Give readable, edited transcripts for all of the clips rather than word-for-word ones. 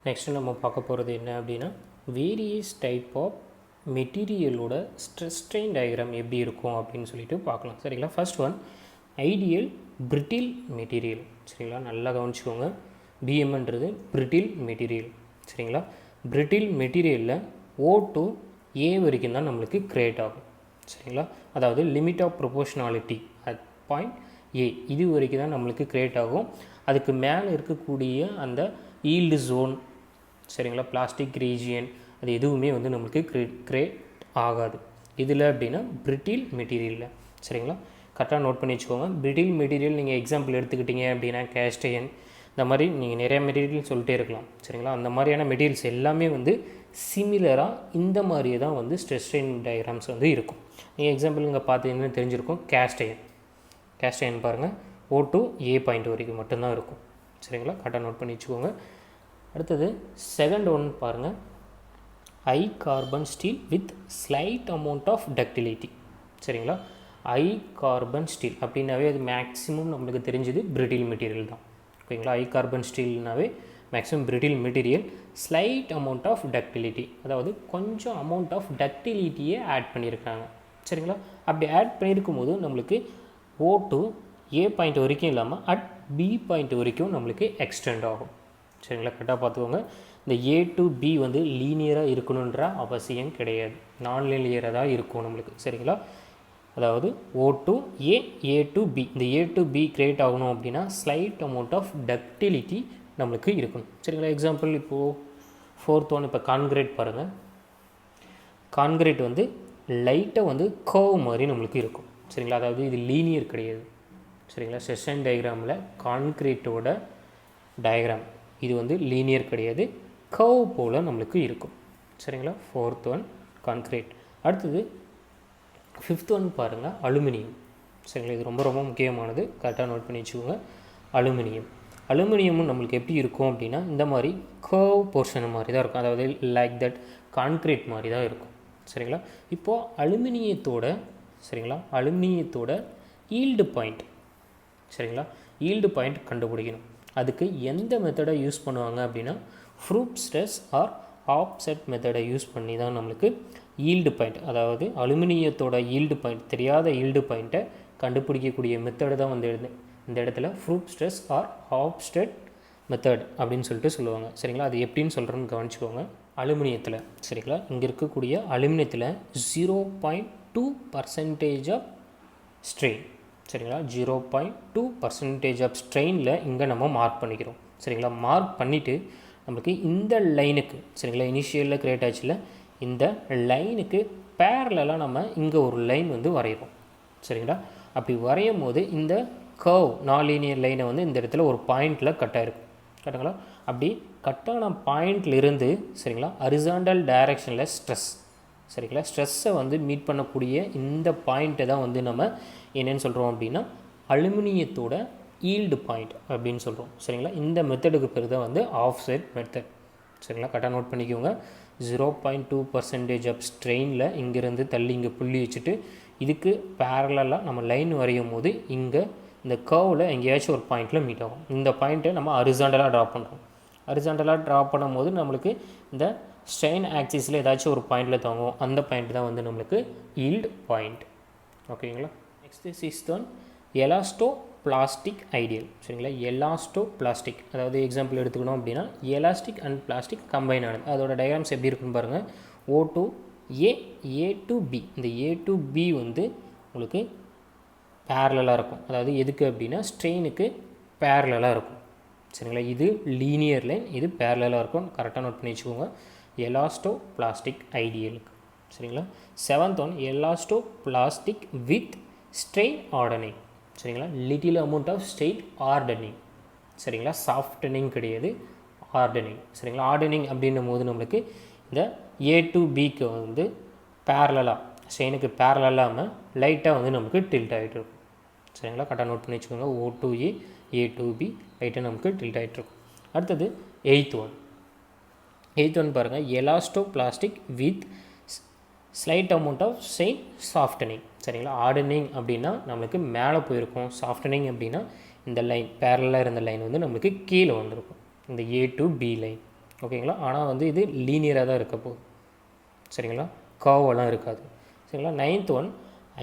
Next நம்ம பார்க்க போகிறது என்ன அப்படின்னா வேரியஸ் டைப் ஆஃப் மெட்டீரியலோட ஸ்ட்ரெஸ் ஸ்ட்ரெயின் டயக்ராம் எப்படி இருக்கும் அப்படின்னு சொல்லிட்டு பார்க்கலாம். சரிங்களா? First one ideal brittle material. சரிங்களா? நல்லா கவனிச்சுக்கோங்க. பிஎம்ன்றது பிரிட்டில் மெட்டீரியல். சரிங்களா? பிரிட்டில் மெட்டீரியலில் O to A வரைக்கும் தான் நம்மளுக்கு கிரியேட் ஆகும். சரிங்களா? அதாவது limit of proportionality at point A இது வரைக்கும் தான் நம்மளுக்கு கிரியேட் ஆகும். அதுக்கு மேலே இருக்கக்கூடிய அந்த ஈல்டு ஜோன், சரிங்களா, பிளாஸ்டிக் ரீஜியன், அது எதுவுமே வந்து நம்மளுக்கு கிரியேட் ஆகாது. இதில் அப்படின்னா பிரிட்டில் மெட்டீரியலில். சரிங்களா? கரெக்டாக நோட் பண்ணி வச்சுக்கோங்க. பிரிட்டில் மெட்டீரியல் நீங்கள் எக்ஸாம்பிள் எடுத்துக்கிட்டிங்க அப்படின்னா கேஸ்ட் அயர்ன், இந்த மாதிரி நீங்கள் நிறையா மெட்டீரியல் சொல்லிட்டே இருக்கலாம். சரிங்களா? அந்த மாதிரியான மெட்டீரியல்ஸ் எல்லாமே வந்து சிமிலராக இந்த மாதிரியே தான் வந்து ஸ்ட்ரெஸ் ஸ்ட்ரெயின் டயக்ராம்ஸ் வந்து இருக்கும். நீங்கள் எக்ஸாம்பிள் இங்கே பார்த்தீங்கன்னு தெரிஞ்சிருக்கும். கேஸ்ட் அயர்ன் பாருங்கள், O to A பாயிண்ட் வரைக்கும் மட்டும்தான் இருக்கும். சரிங்களா? கரெக்டாக நோட் பண்ணி வச்சுக்கோங்க. அடுத்தது செகண்ட் ஒன் பாருங்கள், high carbon steel with slight amount of ductility. சரிங்களா? ஹை கார்பன் ஸ்டீல் அப்படின்னாவே அது மேக்ஸிமம் நம்மளுக்கு தெரிஞ்சது பிரிட்டில் மெட்டீரியல் தான். ஓகேங்களா? ஹை கார்பன் ஸ்டீல்னாவே maximum brittle material, slight amount of ductility, அதாவது கொஞ்சம் அமௌண்ட் ஆஃப் டக்டிலிட்டியை ஆட் பண்ணியிருக்காங்க. சரிங்களா? அப்படி ஆட் பண்ணியிருக்கும் போது நம்மளுக்கு O to A பாயிண்ட் வரைக்கும் இல்லாமல் அட் B பாயிண்ட் வரைக்கும் நம்மளுக்கு எக்ஸ்டெண்ட் ஆகும். சரிங்களா? கரெக்டாக பார்த்துக்கோங்க. இந்த A to B வந்து லீனியராக இருக்கணுன்ற அவசியம் கிடையாது, நான் லீனியராக தான் இருக்கும் நம்மளுக்கு. சரிங்களா? அதாவது O to A, A to B, இந்த A to B கிரியேட் ஆகணும் அப்படின்னா ஸ்லைட் அமௌண்ட் ஆஃப் டக்டிலிட்டி நம்மளுக்கு இருக்கணும். சரிங்களா? எக்ஸாம்பிள் இப்போது ஃபோர்த் ஒன், இப்போ கான்கிரீட் பாருங்கள். கான்கிரீட் வந்து லைட்டாக வந்து கர்வ் மாதிரி நம்மளுக்கு இருக்கும். சரிங்களா? அதாவது இது லீனியர் கிடையாது. சரிங்களா? செஷன் டயக்ராமில் கான்கிரீட்டோட டயக்ராம் இது வந்து லீனியர் கிடையாது, கர்வ் போல் நம்மளுக்கு இருக்கும். சரிங்களா? Fourth one concrete. அடுத்தது ஃபிஃப்த் ஒன் பாருங்கள், அலுமினியம். சரிங்களா? இது ரொம்ப ரொம்ப முக்கியமானது, கரெக்டாக நோட் பண்ணி வச்சுக்கோங்க. அலுமினியமும் நம்மளுக்கு எப்படி இருக்கும் அப்படின்னா இந்த மாதிரி கர்வ் போர்ஷன் மாதிரி தான் இருக்கும், அதாவது லைக் தட் கான்கிரீட் மாதிரி தான் இருக்கும். சரிங்களா? இப்போது அலுமினியத்தோட ஈல்டு பாயிண்ட், சரிங்களா, ஈல்டு பாயிண்ட் கண்டுபிடிக்கணும். அதுக்கு எந்த மெத்தடை யூஸ் பண்ணுவாங்க அப்படின்னா ஃப்ரூப் ஸ்ட்ரெஸ் ஆர் ஆப்செட் மெத்தடை யூஸ் பண்ணி தான் நம்மளுக்கு ஈல்டு பாயிண்ட், அதாவது அலுமினியத்தோட ஈல்டு பாயிண்ட், தெரியாத ஈல்டு பாயிண்ட்டை கண்டுபிடிக்கக்கூடிய மெத்தடு தான் வந்து இந்த இடத்துல proof stress R offset method அப்படின்னு சொல்லிட்டு சொல்லுவாங்க. சரிங்களா? அது எப்படின்னு சொல்கிறேன்னு கவனிச்சுக்கோங்க. அலுமினியத்தில், சரிங்களா, இங்கே இருக்கக்கூடிய அலுமினியத்தில் 0.2% ஆஃப் ஸ்ட்ரெயின். சரிங்களா? 0.2% ஆஃப் ஸ்ட்ரெயினில் இங்கே நம்ம மார்க் பண்ணிக்கிறோம். சரிங்களா? மார்க் பண்ணிவிட்டு நம்மளுக்கு இந்த லைனுக்கு, சரிங்களா, இனிஷியலில் கிரியேட் ஆச்சுல, இந்த லைனுக்கு பேரலாக நம்ம இங்கே ஒரு லைன் வந்து வரைகிறோம். சரிங்களா? அப்படி வரையும் போது இந்த கர்வ் நான்லீனியர் லைனை வந்து இந்த இடத்துல ஒரு பாயிண்டில் கட் ஆகிருக்கும். கரெக்டுங்களா? அப்படி கட்டான பாயிண்ட்லேருந்து, சரிங்களா, ஹரிசாண்டல் டைரெக்ஷனில் ஸ்ட்ரெஸ், சரிங்களா, ஸ்ட்ரெஸ்ஸை வந்து மீட் பண்ணக்கூடிய இந்த பாயிண்ட்டை தான் வந்து நம்ம என்னென்னு சொல்கிறோம் அப்படின்னா அலுமினியத்தோட ஈல்டு பாயிண்ட் அப்படின்னு சொல்கிறோம். சரிங்களா? இந்த மெத்தடுக்கு பேர் தான் வந்து ஆஃப்செட் மெத்தட். சரிங்களா? கரெக்டாக நோட் பண்ணிக்கோங்க. 0.2% ஆஃப் ஸ்ட்ரெயினில் இங்கேருந்து தள்ளி இங்கே புள்ளி வச்சுட்டு இதுக்கு பேரலாக நம்ம லைன் வரையும் போது இங்கே இந்த கர்வில் எங்கேயாச்சும் ஒரு பாயிண்ட்டில் மீட் ஆகும். இந்த பாயிண்ட்டை நம்ம ஹரிசாண்டலாக ட்ரா பண்ணுறோம். ஹரிசாண்டலாக ட்ரா பண்ணும்போது நம்மளுக்கு இந்த ஸ்ட்ரெயின் ஆக்சிஸில் ஏதாச்சும் ஒரு பாயிண்டில் தாங்கும், அந்த பாயிண்ட் தான் வந்து நம்மளுக்கு ஈல்டு பாயிண்ட். ஓகேங்களா? Next sixth one, elasto plastic ideal. சரிங்களா? எலாஸ்டோ பிளாஸ்டிக், அதாவது எக்ஸாம்பிள் எடுத்துக்கணும் அப்படின்னா எலாஸ்டிக் அண்ட் பிளாஸ்டிக் கம்பைன் ஆனது. அதோட டயக்ராம்ஸ் எப்படி இருக்குன்னு பாருங்கள். O to A, A to B, இந்த A to B வந்து உங்களுக்கு பேரலாக இருக்கும். அதாவது எதுக்கு அப்படின்னா ஸ்ட்ரெயினுக்கு பேரலாக இருக்கும். சரிங்களா? இது லீனியர் லைன், இது பேரலாக இருக்கும். கரெக்டாக நோட் பண்ணி வச்சுக்கோங்க. எலாஸ்டோ பிளாஸ்டிக் ஐடியலுக்கு. சரிங்களா? Seventh one, elasto plastic with strain hardening. சரிங்களா? Little amount of strain hardening. சரிங்களா? சாஃப்டனிங் கிடையாது, ஆர்டனிங். சரிங்களா? ஆர்டனிங் அப்படின்னும் போது நம்மளுக்கு இந்த A to Bக்கு வந்து பேரலாக, ஸ்ட்ரெயினுக்கு பேரலாக லைட்டாக வந்து நமக்கு டில்ட் ஆகிட்டு இருக்கும். சரிங்களா? கரெக்டாக நோட் பண்ணி வச்சுக்கோங்க. O to A, A to B லைட்டாக நமக்கு டில்ட் ஆகிட்டு இருக்கும். அடுத்தது எயித் ஒன் பாருங்கள், elasto plastic with slight amount of strain softening. சரிங்களா? ஆர்டனிங் அப்படின்னா நம்மளுக்கு மேலே போயிருக்கும், சாஃப்டனிங் அப்படின்னா இந்த லைன் பேரலாக இருந்த லைன் வந்து நம்மளுக்கு கீழே வந்திருக்கும், இந்த A to B லைன். ஓகேங்களா. ஆனால் வந்து இது லீனியராக தான் இருக்க போகுது, சரிங்களா, கர்வெல்லாம் இருக்காது, சரிங்களா. 9th ஒன்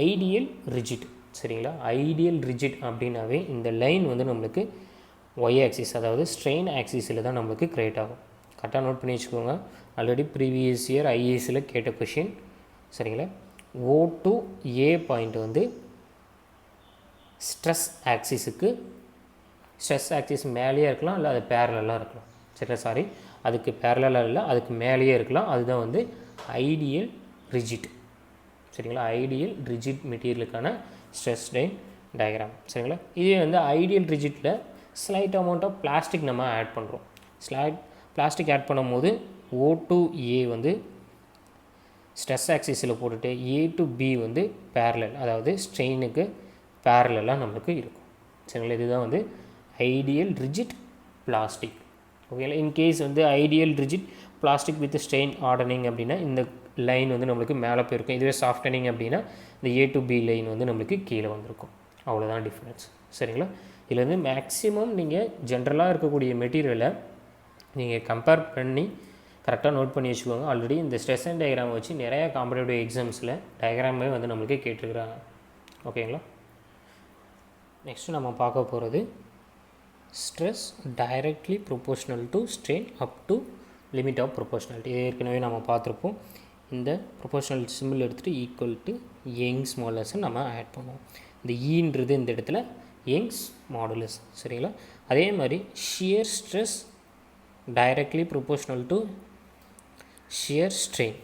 ஐடியல் ரிஜிட், சரிங்களா. ஐடியல் ரிஜிட் அப்படின்னாவே இந்த லைன் வந்து நம்மளுக்கு ஒய் ஆக்சிஸ், அதாவது ஸ்ட்ரெயின் ஆக்சிஸில் தான் நம்மளுக்கு க்ரியேட் ஆகும். கரெக்டாக நோட் பண்ணி வச்சுக்கோங்க. ஆல்ரெடி ப்ரீவியஸ் இயர் ஐஏஎஸில் கேட்ட கொஷின், சரிங்களா. O to A பாயிண்ட் வந்து ஸ்ட்ரெஸ் ஆக்சிஸுக்கு, ஸ்ட்ரெஸ் ஆக்சிஸ் மேலேயே இருக்கலாம், இல்லை அது பேரலாக இருக்கலாம், சரிங்களா. சாரி, அதுக்கு பேரலாக இல்லை, அதுக்கு மேலேயே இருக்கலாம். அதுதான் வந்து ஐடியல் ரிஜிட், சரிங்களா. ஐடியல் ரிஜிட் மெட்டீரியலுக்கான ஸ்ட்ரெஸ் ஸ்ட்ரெயின் டயக்ராம், சரிங்களா. இதே வந்து ஐடியல் ரிஜிட்டில் ஸ்லைட் அமௌண்ட் ஆஃப் பிளாஸ்டிக் நம்ம ஆட் பண்ணுறோம். பிளாஸ்டிக் ஆட் பண்ணும்போது O to A வந்து ஸ்ட்ரெஸ் ஆக்சிஸில் போட்டுட்டு A to B வந்து பேரலல், அதாவது ஸ்ட்ரெயினுக்கு பேரலாக நம்மளுக்கு இருக்கும், சரிங்களா. இதுதான் வந்து ஐடியல் ரிஜிட் பிளாஸ்டிக், ஓகேங்களா. இன்கேஸ் வந்து ideal rigid plastic with strain hardening அப்படின்னா இந்த லைன் வந்து நம்மளுக்கு மேலே போயிருக்கும். இதுவே சாஃப்டனிங் அப்படின்னா இந்த A to B லைன் வந்து நம்மளுக்கு கீழே வந்திருக்கும். அவ்வளோதான் டிஃப்ரென்ஸ், சரிங்களா. இதில் வந்து மேக்ஸிமம் நீங்கள் ஜென்ரலாக இருக்கக்கூடிய மெட்டீரியலை நீங்கள் கம்பேர் பண்ணி கரெக்டாக நோட் பண்ணி வச்சுக்கோங்க. ஆல்ரெடி இந்த ஸ்ட்ரெஸ் அண்ட் டயக்ராம் வச்சு நிறையா காம்படேட்டிவ் எக்ஸாம்ஸில் டயக்ராமே வந்து நம்மளுக்கு கேட்டிருக்கிறாங்க, ஓகேங்களா. நெக்ஸ்ட்டு நம்ம பார்க்க போகிறது stress directly proportional to strain up to limit of proportionality. இது ஏற்கனவே நம்ம பார்த்துருப்போம். இந்த ப்ரொபோஷ்னல் சிம்பிள் எடுத்துகிட்டு ஈக்குவல் டு யங்ஸ் மாடுலஸை நம்ம ஆட் பண்ணுவோம். இந்த ஈன்றது இந்த இடத்துல யங்ஸ் மாடுலஸ், சரிங்களா. அதே மாதிரி shear stress directly proportional to shear strain,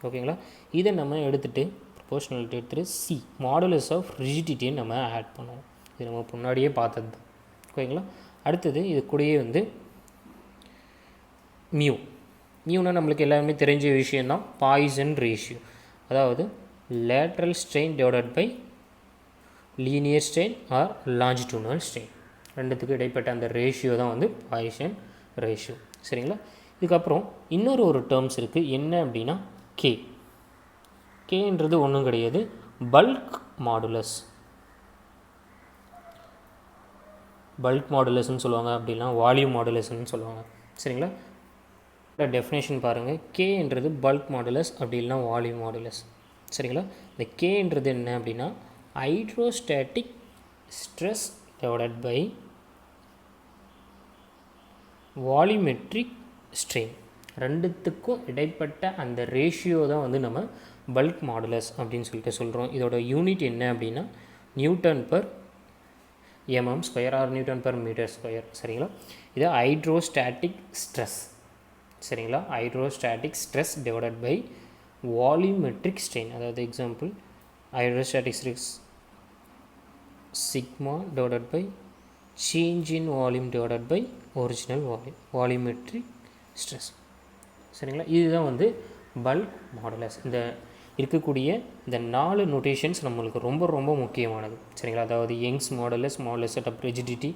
ஓகேங்களா. இதை நம்ம எடுத்துகிட்டு ப்ரொபோஷ்னலிட்டி எடுத்துகிட்டு சி மாடுலஸ் ஆஃப் ரிஜிடிட்டியை நம்ம ஆட் பண்ணுவோம். இது நம்ம முன்னாடியே பார்த்தது தான், ஓகேங்களா. அடுத்தது இது கூடயே வந்து மியூனா நம்மளுக்கு எல்லாருமே தெரிஞ்ச விஷயந்தான், பாய்சன் ரேஷியோ, அதாவது lateral strain divided by linear strain or longitudinal strain, ரெண்டுத்துக்கு இடைப்பட்ட அந்த ரேஷியோ தான் வந்து பாய்சன் ரேஷியோ, சரிங்களா. இதுக்கப்புறம் இன்னொரு டேர்ம்ஸ் இருக்குது, என்ன அப்படின்னா கேன்றது ஒன்றும் கிடையாது, பல்க் மாடுலஸ். பல்க் மாடுலஸ்ன்னு சொல்லுவாங்க, அப்படின்னா வால்யூம் மாடுலஸ்ன்னு சொல்லுவாங்க, சரிங்களா. டெஃபினேஷன் பாருங்கள், கேன்றது பல்க் மாடுலஸ், அப்படி இல்லைனா வால்யூம் மாடுலஸ், சரிங்களா. இந்த கேன்றது என்ன அப்படின்னா hydrostatic stress divided by volumetric strain, ரெண்டுத்துக்கும் இடைப்பட்ட அந்த ரேஷியோ தான் வந்து நம்ம பல்க் மாடுலஸ் அப்படின்னு சொல்லிட்டு சொல்கிறோம். இதோட யூனிட் என்ன அப்படின்னா newton per mm square or newton per metre square, சரிங்களா. இது ஹைட்ரோஸ்டாட்டிக் ஸ்ட்ரெஸ், சரிங்களா. Hydrostatic stress divided by volumetric strain, அதாவது example hydrostatic stress sigma divided by change in volume divided by original volumetric stress, சரிங்களா. இதுதான் வந்து bulk modulus. இந்த இருக்கக்கூடிய இந்த 4 நோட்டேஷன்ஸ் நம்மளுக்கு ரொம்ப ரொம்ப முக்கியமானது, சரிங்களா. அதாவது Young's modulus, modulus of rigidity,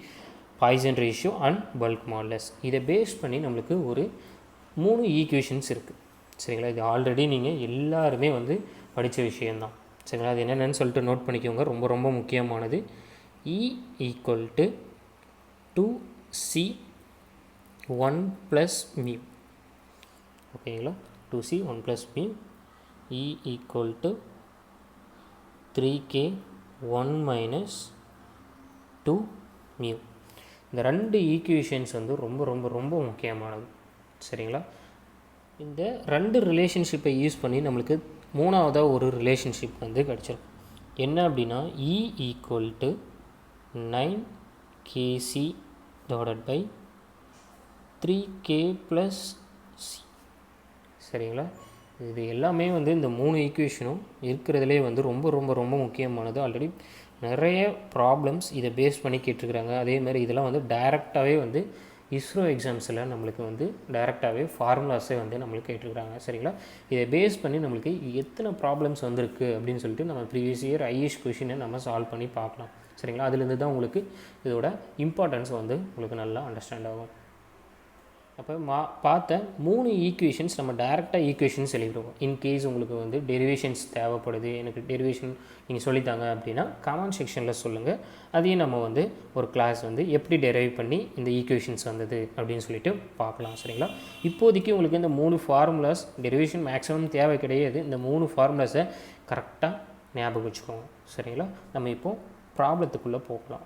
Poisson ratio and bulk modulus. இதை பேஸ் பண்ணி நம்மளுக்கு ஒரு 3 ஈக்குவேஷன்ஸ் இருக்குது, சரிங்களா. இது ஆல்ரெடி நீங்கள் எல்லாருமே வந்து படித்த விஷயந்தான், சரிங்களா. அது என்னென்னு சொல்லிட்டு நோட் பண்ணிக்கோங்க, ரொம்ப ரொம்ப முக்கியமானது. E ஈக்குவல் டு 2C 1 + μ, ஓகேங்களா. 2C 1 + μ. E equal to 3K 1 - 2μ. இந்த 2 ஈக்குவேஷன்ஸ் வந்து ரொம்ப ரொம்ப ரொம்ப முக்கியமானது, சரிங்களா. இந்த 2 ரிலேஷன்ஷிப்பை யூஸ் பண்ணி நம்மளுக்கு 3ஆவதாக ஒரு ரிலேஷன்ஷிப் வந்து கிடச்சிரும். என்ன அப்படின்னா E equal to 9kc divided by 3K + C, சரிங்களா. இது எல்லாமே வந்து இந்த 3 ஈக்குவேஷனும் இருக்கிறதுலே வந்து ரொம்ப ரொம்ப ரொம்ப முக்கியமானது. ஆல்ரெடி நிறைய ப்ராப்ளம்ஸ் இதை பேஸ் பண்ணி கேட்டிருக்கிறாங்க. அதே மாதிரி இதெல்லாம் வந்து டைரெக்டாகவே வந்து இஸ்ரோ எக்ஸாம்ஸில் நம்மளுக்கு வந்து டைரெக்டாகவே ஃபார்முலாஸே வந்து நம்மளுக்கு கேட்டிருக்கிறாங்க, சரிங்களா. இதை பேஸ் பண்ணி நம்மளுக்கு எத்தனை ப்ராப்ளம்ஸ் வந்திருக்கு அப்படின்னு சொல்லிட்டு நம்ம ப்ரீவியஸ் இயர் ஐஏஎஸ் கொஷினை நம்ம சால்வ் பண்ணி பார்க்கலாம், சரிங்களா. அதுலேருந்து தான் உங்களுக்கு இதோட இம்பார்ட்டன்ஸ் வந்து உங்களுக்கு நல்லா அண்டர்ஸ்டாண்ட் ஆகும். அப்போ பார்த்த 3 ஈக்குவேஷன்ஸ் நம்ம டைரெக்டாக ஈக்குவேஷன்ஸ் எழுதிடுவோம். இன்கேஸ் உங்களுக்கு வந்து டெரிவேஷன்ஸ் தேவைப்படுது, எனக்கு டெரிவேஷன் நீங்கள் சொல்லித்தாங்க அப்படின்னா கமெண்ட் செக்ஷனில் சொல்லுங்கள். அதையும் நம்ம வந்து ஒரு கிளாஸ் வந்து எப்படி டெரைவ் பண்ணி இந்த ஈக்குவேஷன்ஸ் வந்தது அப்படின்னு சொல்லிட்டு பார்க்கலாம். சரிங்களா? இப்போதைக்கு உங்களுக்கு இந்த 3 ஃபார்முலாஸ் டெரிவேஷன் மேக்ஸிமம் தேவை கிடையாது. இந்த 3 ஃபார்முலாஸை கரெக்டாக ஞாபகம் வச்சுக்கோங்க. சரிங்களா? நம்ம இப்போது ப்ராப்ளத்துக்குள்ளே போகலாம்.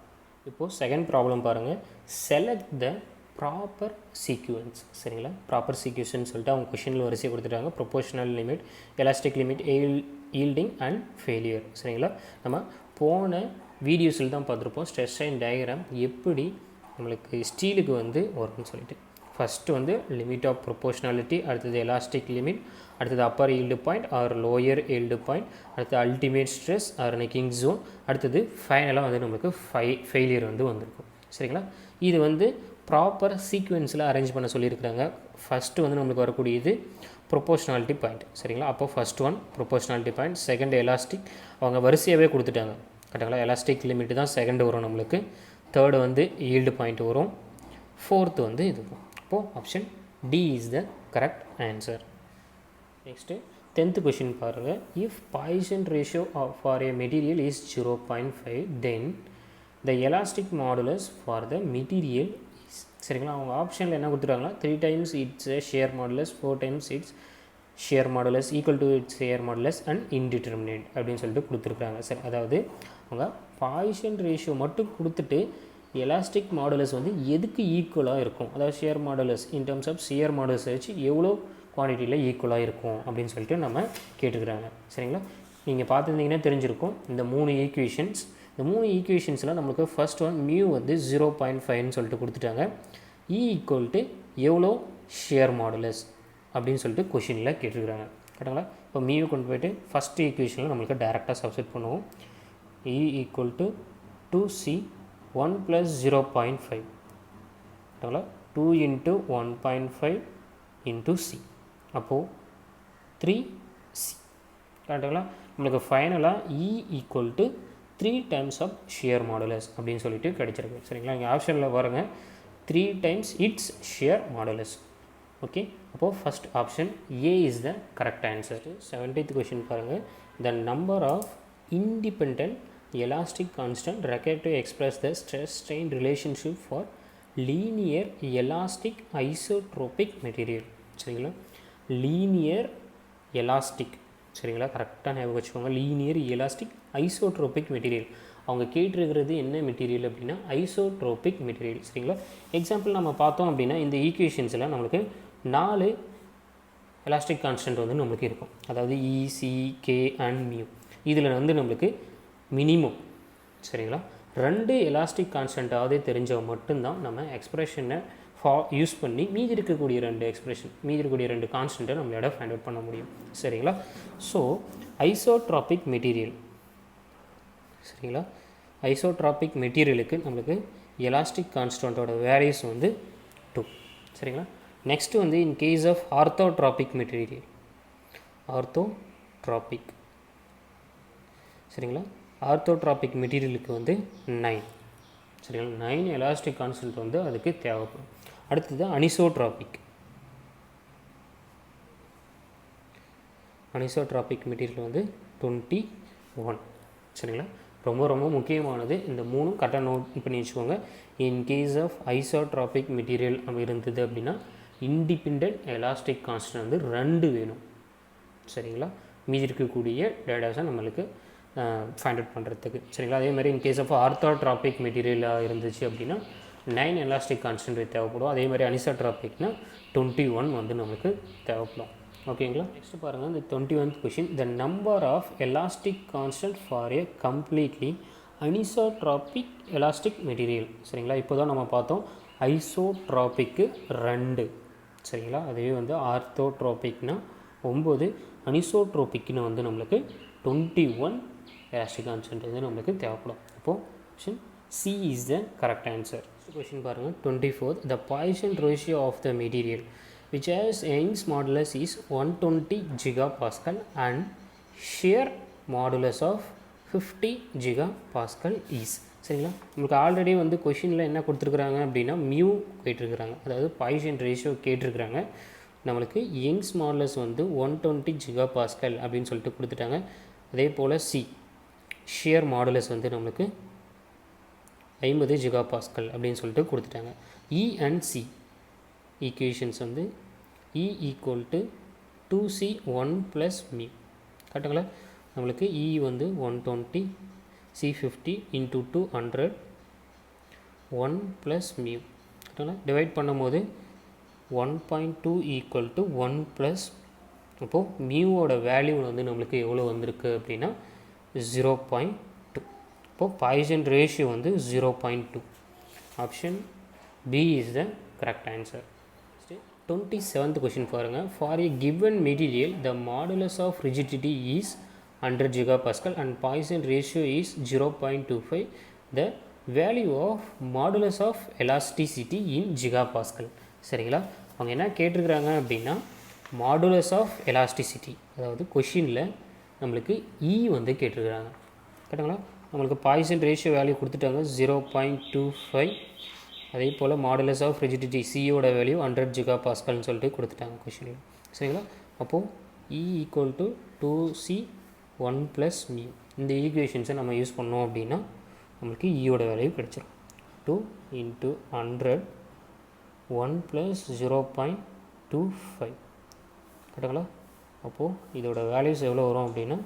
இப்போது செகண்ட் ப்ராப்ளம் பாருங்கள். Select the proper sequence. சரிங்களா? ப்ராப்பர் சீக்வன்ஸ்னு சொல்லிட்டு அவங்க கொஷினில் வரிசை கொடுத்துட்டாங்க. Proportional limit, elastic limit, yielding and failure. சரிங்களா? நம்ம போன வீடியோஸில் தான் பார்த்துருப்போம் ஸ்ட்ரெஸ் ஸ்ட்ரெயின் டயக்ராம் எப்படி நம்மளுக்கு ஸ்டீலுக்கு வந்து வரும்னு சொல்லிட்டு. ஃபஸ்ட்டு வந்து லிமிட் ஆஃப் ப்ரொபோஷனாலிட்டி, அடுத்தது எலாஸ்டிக் லிமிட், அடுத்தது upper yield point or lower yield point, அடுத்தது ultimate stress or necking zone, அடுத்தது ஃபைனலாக வந்து நம்மளுக்கு ஃபெயிலியர் வந்து வந்திருக்கும். சரிங்களா? இது வந்து ப்ராப்பர் சீக்வென்ஸில் அரேஞ்ச் பண்ண சொல்லியிருக்கிறாங்க. ஃபஸ்ட்டு வந்து நம்மளுக்கு வரக்கூடியது ப்ரொபோஷனாலிட்டி பாயிண்ட். சரிங்களா? அப்போ first one proportionality point, second elastic, அவங்க வரிசையாகவே கொடுத்துட்டாங்க. கரெக்டுங்களா? எலாஸ்டிக் லிமிட் தான் செகண்டு வரும் நம்மளுக்கு, தேர்டு வந்து ஈல்டு பாயிண்ட் வரும், ஃபோர்த்து வந்து இது வரும். அப்போது option D is the correct answer. Next 10th question பாருங்கள். If Poisson ratio for a material is 0.5 then the elastic modulus for the material. சரிங்களா? அவங்க ஆப்ஷனில் என்ன கொடுத்துருக்காங்களா, 3 times it's shear modulus, 4 times it's shear modulus, equal to its shear modulus and indeterminate அப்படின்னு சொல்லிட்டு கொடுத்துருக்காங்க. சரி, அதாவது அவங்க பாய்சன் ரேஷியோ மட்டும் கொடுத்துட்டு எலாஸ்டிக் மாடுலஸ் வந்து எதுக்கு ஈக்குவலாக இருக்கும், அதாவது shear modulus in terms of shear modulus வச்சு எவ்வளோ குவான்டிட்டியில் ஈக்குவலாக இருக்கும் அப்படின்னு சொல்லிட்டு நம்ம கேட்டுக்கிறாங்க. சரிங்களா? நீங்கள் பார்த்துருந்தீங்கன்னா தெரிஞ்சிருக்கும் இந்த 3 ஈக்குவேஷன்ஸ். இந்த 3 ஈக்குவேஷன்ஸில் நம்மளுக்கு ஃபஸ்ட் ஒன் மியூ வந்து 0.5ன்னு சொல்லிட்டு கொடுத்துட்டாங்க. ஈக்குவல் டு எவ்வளோ ஷேர் மாடுலஸ் அப்படின்னு சொல்லிட்டு கொஷினில் கேட்டுருக்குறாங்க. கரெக்டுங்களா? இப்போ மியூ கொண்டு போய்ட்டு ஃபஸ்ட் ஈக்குவேஷனில் நம்மளுக்கு டேரெக்டாக சப்ஸ்டிட் பண்ணுவோம். Equal to 2c 1 + 0.5. கரெக்டுங்களா? 2 × 1.5 × c, அப்போது 3c. கரெக்டுங்களா? நம்மளுக்கு ஃபைனலாக equal to 3 times of shear modulus அப்படின்னு சொல்லிட்டு கிடச்சிருக்கு. சரிங்களா? இங்கே ஆப்ஷனில் பாருங்க 3 times its shear modulus. Okay, அப்போது first option A is the correct answer. 17th question பாருங்கள். The number of independent elastic constant required to express the stress strain relationship for linear elastic isotropic material. சரிங்களா? Linear elastic. சரிங்களா? கரெக்டாக ஞாபகம் வச்சுக்கோங்க. Linear elastic isotropic material. அவங்க கேட்டிருக்கிறது என்ன material அப்படின்னா ஐசோட்ரோபிக் மெட்டீரியல். சரிங்களா? எக்ஸாம்பிள் நம்ம பார்த்தோம் அப்படின்னா இந்த ஈக்குவேஷன்ஸில் நம்மளுக்கு 4 எலாஸ்டிக் கான்ஸ்டன்ட் வந்து நம்மளுக்கு இருக்கும். அதாவது இ, சி, கே அண்ட் மியூ. இதில் வந்து நம்மளுக்கு மினிமம், சரிங்களா, 2 எலாஸ்டிக் கான்ஸ்டன்ட்டாவது தெரிஞ்சவங்க மட்டும்தான் நம்ம எக்ஸ்பிரஷனை யூஸ் பண்ணி மீதி இருக்கக்கூடிய 2 கான்ஸ்டன்ட்டை நம்மளோட ஃபைண்ட் அவுட் பண்ண முடியும். சரிங்களா? So isotropic material. சரிங்களா? ஐசோட்ராபிக் மெட்டீரியலுக்கு நம்மளுக்கு எலாஸ்டிக் கான்ஸ்டன்ட்டோட வேல்யூஸ் வந்து 2. சரிங்களா? நெக்ஸ்ட்டு வந்து in case of orthotropic material, orthotropic. சரிங்களா? ஆர்த்தோட்ராபிக் மெட்டீரியலுக்கு வந்து 9. சரிங்களா? 9 எலாஸ்டிக் கான்ஸ்டன்ட் வந்து அதுக்கு தேவைப்படும். அடுத்தது அனிசோட்ராபிக். அனிசோட்ராபிக் மெட்டீரியல் வந்து 21. சரிங்களா? ரொம்ப முக்கியமானது. இந்த 3 கரெக்டாக நோட் பண்ணி வச்சுக்கோங்க. இன் கேஸ் ஆஃப் ஐசோட்ராபிக் மெட்டீரியல் இருந்தது அப்படின்னா இண்டிபெண்ட் எலாஸ்டிக் கான்ஸ்டன்ட் வந்து 2 வேணும். சரிங்களா? மீதி இருக்கக்கூடிய டேட்டாஸை நம்மளுக்கு ஃபைண்ட் அவுட் பண்ணுறதுக்கு. சரிங்களா? அதே மாதிரி இன் கேஸ் ஆஃப் ஆர்த்தோட்ராபிக் மெட்டீரியலாக இருந்துச்சு அப்படின்னா 9 எலாஸ்டிக் கான்ஸ்டன்ட் தேவைப்படும். அதே மாதிரி அனிசோட்ராபிக்னா 21 வந்து நம்மளுக்கு தேவைப்படும். ஓகேங்களா? நெக்ஸ்ட் பாருங்கள் இந்த 21th question. The number of elastic constant for a completely anisotropic elastic material. சரிங்களா? இப்போ தான் நம்ம பார்த்தோம் ஐசோட்ராபிக்கு 2. சரிங்களா? அதுவே வந்து ஆர்த்தோட்ராபிக்னா 9, அனிசோட்ரோபிக்னு வந்து நம்மளுக்கு 21 எலாஸ்டிக் கான்ஸ்டன்ட் வந்து நம்மளுக்கு தேவைப்படும். அப்போது option C is the correct answer. Question பாருங்கள் 24th. The Poisson ratio of the material which has Young's modulus is 120 gigapascal and shear modulus of 50 GPa is. சரிங்களா, உங்களுக்கு ஆல்ரெடி வந்து கொஷினில் என்ன கொடுத்துருக்குறாங்க அப்படின்னா மியூ கேட்டிருக்கிறாங்க, அதாவது பாய்சன் ரேஷியோ கேட்டிருக்கிறாங்க. நம்மளுக்கு யங்ஸ் மாடுலஸ் வந்து 120 GPa அப்படின்னு சொல்லிட்டு கொடுத்துட்டாங்க. அதே போல் ஷியர் மாடுலஸ் வந்து நம்மளுக்கு 50 GPa அப்படின்னு சொல்லிட்டு கொடுத்துட்டாங்க. E and C ஈக்குவேஷன்ஸ் வந்து E ஈக்குவல் டு 2C 1 + μ. கரெக்டுங்களா, நம்மளுக்கு E வந்து 120, C 50 × 200 1 + μ. கரெக்டுங்களா, டிவைட் பண்ணும்போது 1.2 = 1 +, அப்போது மியூவோட வேல்யூ வந்து நம்மளுக்கு எவ்வளோ வந்திருக்கு அப்படின்னா 0.2. இப்போது பாய்சன் ரேஷியோ வந்து 0.2. Option B is the correct answer. 27th question பாருங்கள். ஃபார் a given material the modulus of rigidity is 100 GPa and Poisson ratio is 0.25. the value of modulus of elasticity in GPa. சரிங்களா, அவங்க என்ன கேட்டிருக்கிறாங்க அப்படின்னா modulus of elasticity, அதாவது கொஷினில் நம்மளுக்கு E வந்து கேட்டிருக்கிறாங்க. கரெக்டுங்களா, நம்மளுக்கு பாய்சன் ரேஷியோ வேல்யூ கொடுத்துட்டாங்க 0.25. அதே போல் மாடுலஸ் ஆஃப் ரிஜிடிட்டி சியோட வேல்யூ 100 GPa சொல்லிட்டு கொடுத்துட்டாங்க கொஷினில். சரிங்களா, அப்போது E ஈக்குவல் டு 2C 1 + μ. இந்த ஈக்குவேஷன்ஸை நம்ம யூஸ் பண்ணோம் அப்படின்னா நம்மளுக்கு ஈயோட வேல்யூ கிடச்சிரும். 2 × 100 1 + 0.25. கரெக்டுங்களா, அப்போது இதோட வேல்யூஸ் எவ்வளோ வரும் அப்படின்னா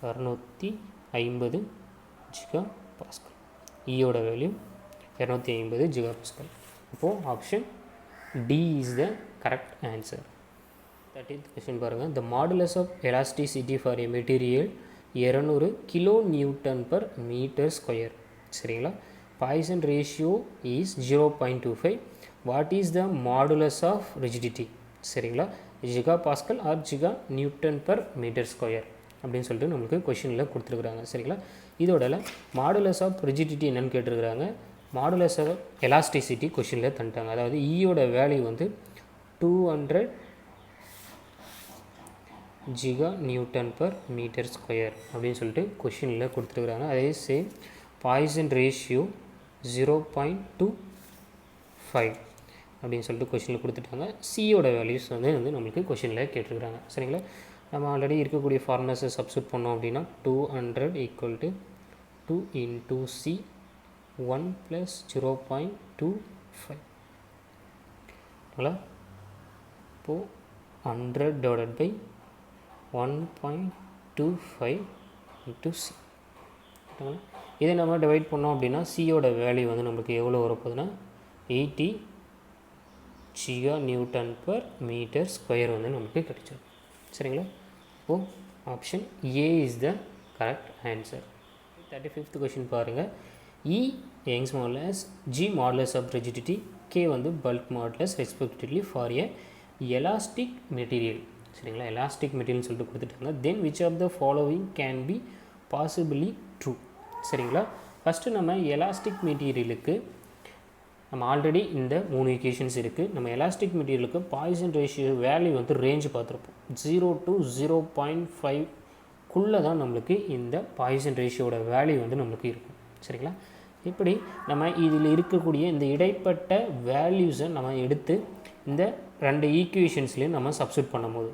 250 GPa. ஈயோட வேல்யூ 250 GPa. அப்போது option D is the correct answer. 13th question பாருங்கள். The modulus of elasticity for a material 200 kN/m². சரிங்களா, Poisson ratio is 0.25. What is the modulus of rigidity? சரிங்களா, GPa ஆர் GNm². அப்படின்னு சொல்லிட்டு நம்மளுக்கு கொஷினில் கொடுத்துருக்குறாங்க. சரிங்களா, இதோட மாடுலஸ் ஆஃப் ரிஜிடிட்டி என்னென்னு கேட்டிருக்கிறாங்க. மாடுலஸ் ஆஃப் எலாஸ்டிசிட்டி கொஷினில் தந்துட்டாங்க. அதாவது ஈயோட வேல்யூ வந்து 200 GNm² அப்படின்னு சொல்லிட்டு கொஷினில் கொடுத்துருக்குறாங்க. அதே சேம் பாய்சன் ரேஷியோ 0.25 அப்படின்னு சொல்லிட்டு கொஷினில் கொடுத்துட்டாங்க. சியோட வேல்யூஸ் வந்து நம்மளுக்கு கொஷினில் கேட்டிருக்கிறாங்க. சரிங்களா, நம்ம ஆல்ரெடி இருக்கக்கூடிய ஃபார்முலாஸை சப்ஸ்டிட்யூட் பண்ணோம் அப்படின்னா 200 = 2 × C 1 + 0.25. இப்போது 100 / 1.25 × C. இதை நம்ம டிவைட் பண்ணோம் அப்படின்னா சியோட வேல்யூ வந்து நம்மளுக்கு எவ்வளோ வரப்போகுதுன்னா 80 GNm². வந்து நமக்கு கிடைச்சிடும். சரிங்களா, இப்போது option A is the correct answer. 35th question பாருங்கள். E Young's modulus, G modulus of rigidity, K வந்து bulk modulus respectively for a elastic material. சரிங்களா, எலாஸ்டிக் மெட்டீரியல்னு சொல்லிட்டு கொடுத்துட்டாங்க. Then which of the following can be possibly true? சரிங்களா, first நம்ம elastic மெட்டீரியலுக்கு நம்ம ஆல்ரெடி இந்த 3 ஈக்குவேஷன்ஸ் இருக்குது. நம்ம எலாஸ்டிக் மெட்டீரியலுக்கு பாய்சன் ரேஷியோ வேல்யூ வந்து ரேஞ்சு பார்த்துருப்போம். 0 to 0.5 தான் நம்மளுக்கு இந்த பாய்சன் ரேஷியோட வேல்யூ வந்து நம்மளுக்கு இருக்கும். சரிங்களா, இப்படி நம்ம இதில் இருக்கக்கூடிய இந்த இடைப்பட்ட வேல்யூஸை நம்ம எடுத்து இந்த 2 ஈக்குவேஷன்ஸ்லேயும் நம்ம சப்ஸ்டிட்யூட் பண்ணும்போது,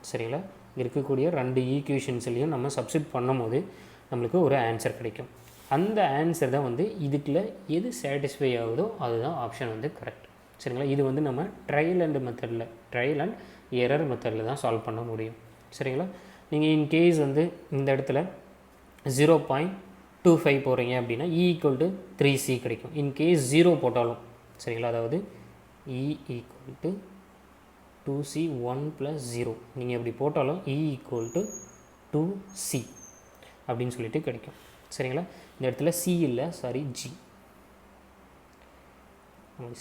சரிங்களா, இருக்கக்கூடிய 2 ஈக்குவேஷன்ஸ்லேயும் நம்ம சப்ஸ்டிட்யூட் பண்ணும்போது நம்மளுக்கு ஒரு ஆன்சர் கிடைக்கும். அந்த ஆன்சர் தான் வந்து இதுக்குள்ள எது சாட்டிஸ்ஃபை ஆகுதோ அதுதான் ஆப்ஷன் வந்து கரெக்ட். சரிங்களா, இது வந்து நம்ம ட்ரையல் அண்ட் எரர் மெத்தடில் தான் சால்வ் பண்ண முடியும். சரிங்களா, நீங்கள் இன்கேஸ் வந்து இந்த இடத்துல 0.25 போகிறீங்க அப்படின்னா E = 3C கிடைக்கும். இன்கேஸ் 0 போட்டாலும் சரிங்களா, அதாவது E = 2C 1 + 0 நீங்கள் எப்படி போட்டாலும் E = 2C அப்படின்னு சொல்லிட்டு கிடைக்கும். சரிங்களா, இந்த இடத்துல C இல்லை, சாரி G.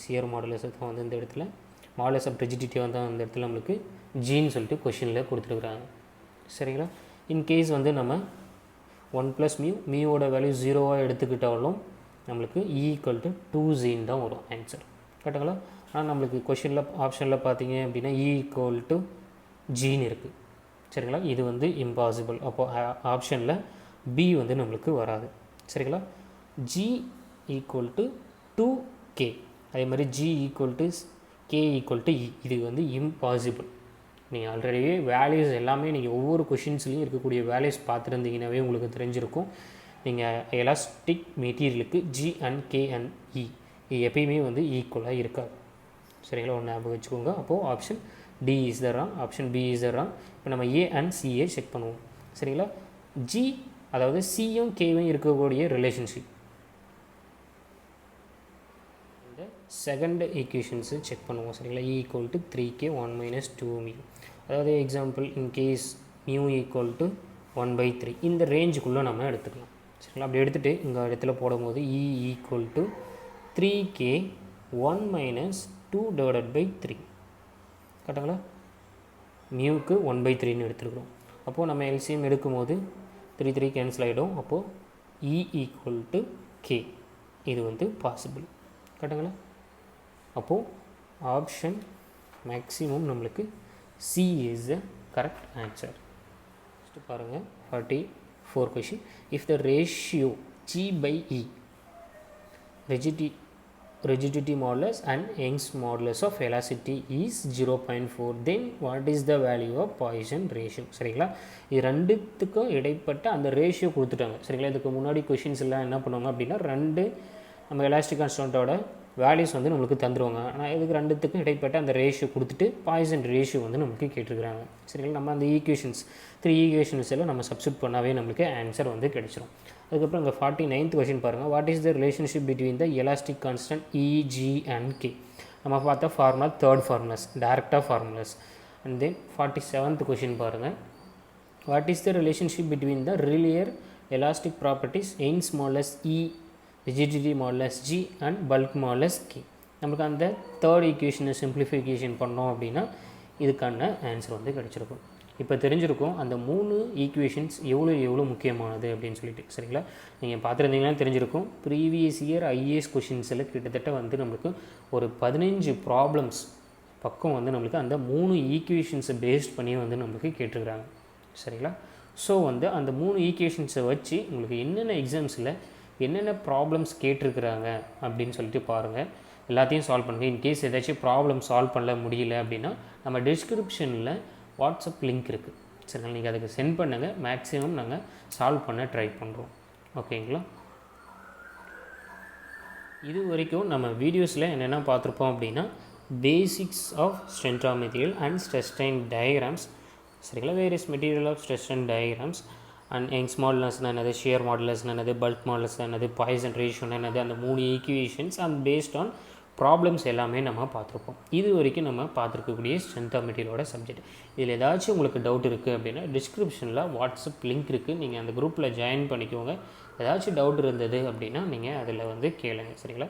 சியர் மாடுலஸ் தான் வந்து இந்த இடத்துல மாடுலஸ் ஆஃப் ரிஜிடிட்டி வந்து அந்த இடத்துல நம்மளுக்கு ஜின்னு சொல்லிட்டு கொஷினில் கொடுத்துருக்குறாங்க. சரிங்களா, இன்கேஸ் வந்து நம்ம 1 + மியூவோட வேல்யூ 0வாக எடுத்துக்கிட்டாலும் நம்மளுக்கு E = 2Z தான் வரும் ஆன்சர். கரெக்டுங்களா, ஆனால் நம்மளுக்கு கொஷினில் ஆப்ஷனில் பார்த்தீங்க அப்படின்னா E = Gன்னு இருக்குது. சரிங்களா, இது வந்து இம்பாசிபிள். அப்போது ஆப்ஷனில் பி வந்து நம்மளுக்கு வராது. சரிங்களா? ஜி ஈக்குவல் டு 2k, அதே மாதிரி G equal to K equal to E, இது வந்து இம்பாசிபிள். நீங்கள் ஆல்ரெடி வேல்யூஸ் எல்லாமே நீங்கள் ஒவ்வொரு கொஷின்ஸ்லையும் இருக்கக்கூடிய வேல்யூஸ் பார்த்துருந்தீங்கன்னாவே உங்களுக்கு தெரிஞ்சிருக்கும். நீங்கள் எலாஸ்டிக் மெட்டீரியலுக்கு G and K and E இது எப்பயுமே வந்து ஈக்குவலாக இருக்காது. சரிங்களா? ஒன்று ஞாபகம் வச்சுக்கோங்க. அப்போது option D is the wrong, option B is the wrong. இப்போ நம்ம ஏ அண்ட் சிஏ செக் பண்ணுவோம். சரிங்களா? ஜி அதாவது சியும் கேவும் இருக்கக்கூடிய ரிலேஷன்ஷிப், இந்த செகண்ட் ஈக்குவேஷன்ஸு செக் பண்ணுவோம். சரிங்களா? இ ஈக்குவல் டு 3k 1 - 2μ, அதாவது example in case mu equal to 1/3 இந்த ரேஞ்சுக்குள்ளே நம்ம எடுத்துக்கலாம். சரிங்களா? அப்படி எடுத்துகிட்டு இங்கே இடத்துல போடும்போது இ ஈக்குவல் டு 3k 1 - 2/3 கரெக்டுங்களா? மியூக்கு 1/3ன்னு எடுத்துருக்குறோம். அப்போது நம்ம எல்சிஎம் எடுக்கும்போது 3 கேன்சல் ஆகிடும். அப்போது இ ஈக்குவல் டு கே, இது வந்து பாசிபிள். கரெக்டுங்களா? அப்போது ஆப்ஷன் மேக்ஸிமம் நம்மளுக்கு C is the correct answer. First பாருங்கள் 44 question. If the ratio G/E rigidity modulus and Young's modulus of velocity is 0.4, then what is the value of Poisson ratio? சரிங்களா? இது ரெண்டுத்துக்கும் இடைப்பட்ட அந்த ரேஷியோ கொடுத்துட்டாங்க. சரிங்களா? இதுக்கு முன்னாடி கொஷின்ஸ் எல்லாம் என்ன பண்ணுவாங்க அப்படின்னா ரெண்டு நம்ம எலாஸ்டிக் கான்ஸ்டன்ட்டோட வேல்யூஸ் வந்து நம்மளுக்கு தந்துடுவாங்க. ஆனால் இதுக்கு ரெண்டுத்துக்கும் இடைப்பட்ட அந்த ரேஷியோ கொடுத்துட்டு பாய்சன் ரேஷியோ வந்து நம்மளுக்கு கேட்டிருக்கிறாங்க. சரிங்களா? நம்ம அந்த ஈக்குவேஷன்ஸ் 3 ஈக்குவேஷன்ஸ் எல்லாம் நம்ம சப்ஸ்டிட் பண்ணாவே நம்மளுக்கு ஆன்சர் வந்து கிடைச்சிரும். அதுக்கப்புறம் இங்கே 49th கொஷின் பாருங்கள். What is the relationship between the elastic constant EG and K? நம்ம பார்த்த ஃபார்முலா தேர்ட் ஃபார்முலாஸ், டேரெக்டாக formulas. And then 47th question பாருங்கள். What is the relationship between the ரிலியர் elastic properties Young's modulus E, rigidity modulus G and bulk modulus K? நமக்கு அந்த third ஈக்குவேஷனை simplification பண்ணோம் அப்படின்னா இதுக்கான ஆன்சர் வந்து கிடச்சிருக்கும். இப்போ தெரிஞ்சிருக்கும் அந்த 3 ஈக்குவேஷன்ஸ் எவ்வளோ முக்கியமானது அப்படின்னு சொல்லிட்டு. சரிங்களா? நீங்கள் பார்த்துருந்தீங்கன்னா தெரிஞ்சிருக்கும். ப்ரீவியஸ் இயர் ஐஏஎஸ் கொஷின்ஸில் கிட்டத்தட்ட வந்து நம்மளுக்கு ஒரு 15 ப்ராப்ளம்ஸ் பக்கம் வந்து நம்மளுக்கு அந்த 3 ஈக்குவேஷன்ஸை பேஸ்ட் பண்ணி வந்து நம்மளுக்கு கேட்டிருக்கிறாங்க. சரிங்களா? ஸோ வந்து அந்த 3 ஈக்குவேஷன்ஸை வச்சு உங்களுக்கு என்னென்ன எக்ஸாம்ஸில் என்னென்ன ப்ராப்ளம்ஸ் கேட்டிருக்கிறாங்க அப்படின்னு சொல்லிட்டு பாருங்கள். எல்லாத்தையும் சால்வ் பண்ணுங்கள். இன்கேஸ் ஏதாச்சும் ப்ராப்ளம் சால்வ் பண்ண முடியல அப்படின்னா நம்ம டிஸ்கிரிப்ஷனில் வாட்ஸ்அப் லிங்க் இருக்குது. சரிங்களா? நீங்கள் அதுக்கு சென்ட் பண்ணுங்கள். மேக்ஸிமம் நாங்கள் சால்வ் பண்ண ட்ரை பண்ணுறோம். ஓகேங்களா? இது வரைக்கும் நம்ம வீடியோஸில் என்னென்ன பார்த்துருப்போம் அப்படின்னா basics of strength of material and stress strain diagrams. சரிங்களா? Various material of stress strain diagrams and Young's மாடுலஸ்னா என்னது, ஷியர் மாடுலஸ்னா என்னது, பல்க் மாடுலஸ் என்னது, பாய்சன் ரேஷியோனா என்னது, அந்த 3 equations and based on problems எல்லாமே நம்ம பார்த்துருப்போம். இது வரைக்கும் நம்ம பார்த்துருக்கக்கூடிய ஸ்ட்ரென்த் ஆஃப் மெட்டீரியலோட சப்ஜெக்ட். இதில் ஏதாச்சும் உங்களுக்கு டவுட் இருக்குது அப்படின்னா டிஸ்கிரிப்ஷனில் வாட்ஸ்அப் லிங்க் இருக்குது. நீங்கள் அந்த குரூப்பில் ஜாயின் பண்ணிக்கோங்க. ஏதாச்சும் டவுட் இருந்தது அப்படின்னா நீங்கள் அதில் வந்து கேளுங்க. சரிங்களா?